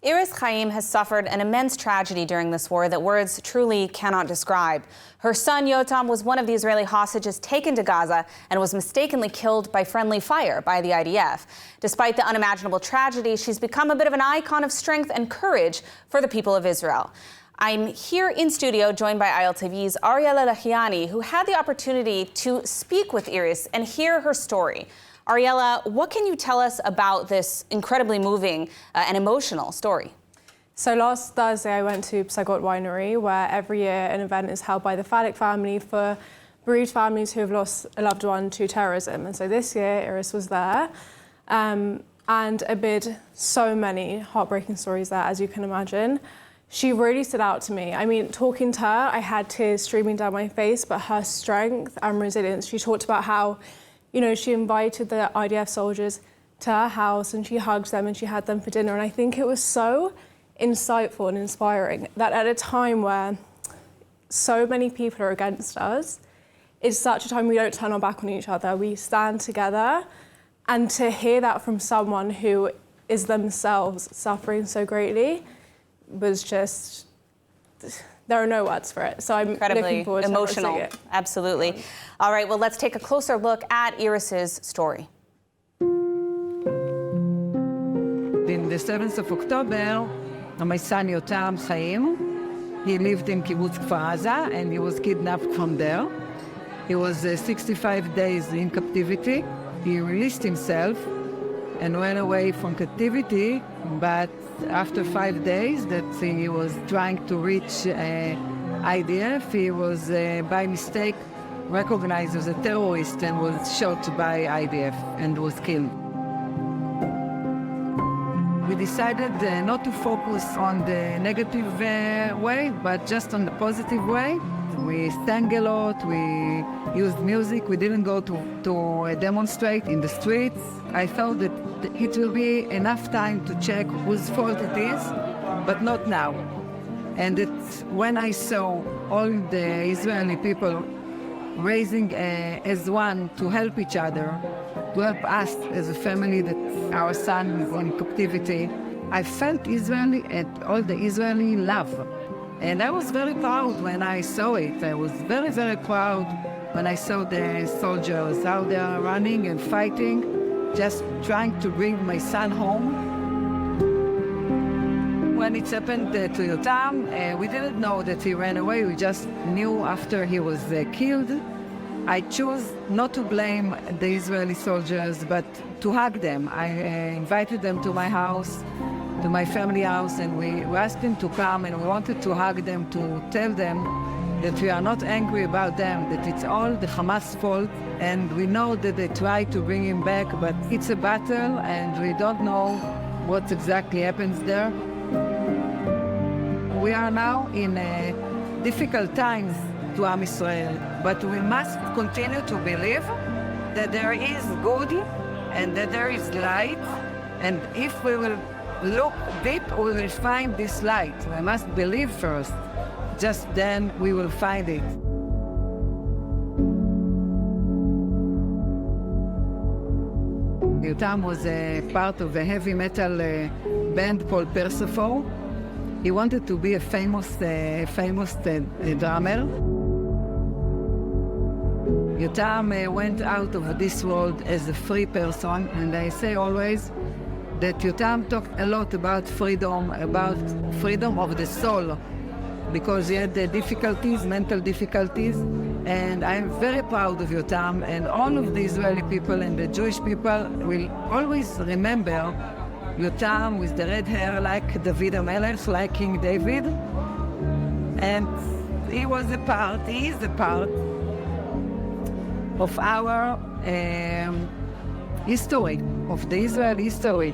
Iris Haim has suffered an immense tragedy during this war that words truly cannot describe. Her son, Yotam, was one of the Israeli hostages taken to Gaza and was mistakenly killed by friendly fire by the IDF. Despite the unimaginable tragedy, she's become a bit of an icon of strength and courage for the people of Israel. I'm here in studio joined by ILTV's Ariella Lahyani, who had the opportunity to speak with Iris and hear her story. Ariella, what can you tell us about this incredibly moving and emotional story? So last Thursday, I went to Psagot Winery, where every year an event is held by the Fadek family for bereaved families who have lost a loved one to terrorism. And so this year, Iris was there. And amid so many heartbreaking stories there, as you can imagine, she really stood out to me. I mean, talking to her, I had tears streaming down my face, but her strength and resilience, she talked about how, you know, she invited the IDF soldiers to her house and she hugged them and she had them for dinner. And I think it was so insightful and inspiring that at a time where so many people are against us, it's such a time we don't turn our back on each other. We stand together. And to hear that from someone who is themselves suffering so greatly was just, there are no words for it. So I'm looking forward to emotional. it. Absolutely. All right, well, let's take a closer look at Iris's story. In the 7th of October, my son Yotam Haim, he lived in Kibbutz Kfar Aza and he was kidnapped from there. He was 65 days in captivity. He released himself and went away from captivity, but after 5 days that he was trying to reach IDF, he was by mistake recognized as a terrorist and was shot by IDF and was killed. We decided not to focus on the negative way, but just on the positive way. We sang a lot, we used music, we didn't go to demonstrate in the streets. I thought that it will be enough time to check whose fault it is, but not now. And when I saw all the Israeli people raising as one to help each other, to help us as a family that our son is in captivity, I felt Israeli and all the Israeli love. And I was very proud when I saw it. I was very, very proud when I saw the soldiers out there running and fighting, just trying to bring my son home. When it happened to Yotam, we didn't know that he ran away. We just knew after he was killed. I chose not to blame the Israeli soldiers, but to hug them. I invited them to my house, to my family house, and we asked them to come, and we wanted to hug them, to tell them that we are not angry about them, that it's all the Hamas fault, and we know that they try to bring him back, but it's a battle, and we don't know what exactly happens there. We are now in difficult times to Am Israel, but we must continue to believe that there is good and that there is light, and if we will look deep, we will find this light. We must believe first, just then we will find it. Yotam was a part of a heavy metal band called Persephone. He wanted to be a famous drummer. Yotam went out of this world as a free person, and I say always that Yotam talked a lot about freedom of the soul, because he had the difficulties, mental difficulties, and I'm very proud of Yotam, and all of the Israeli people and the Jewish people will always remember Yotam with the red hair like David HaMelech, like King David, and he is a part of our history, of the Israeli history.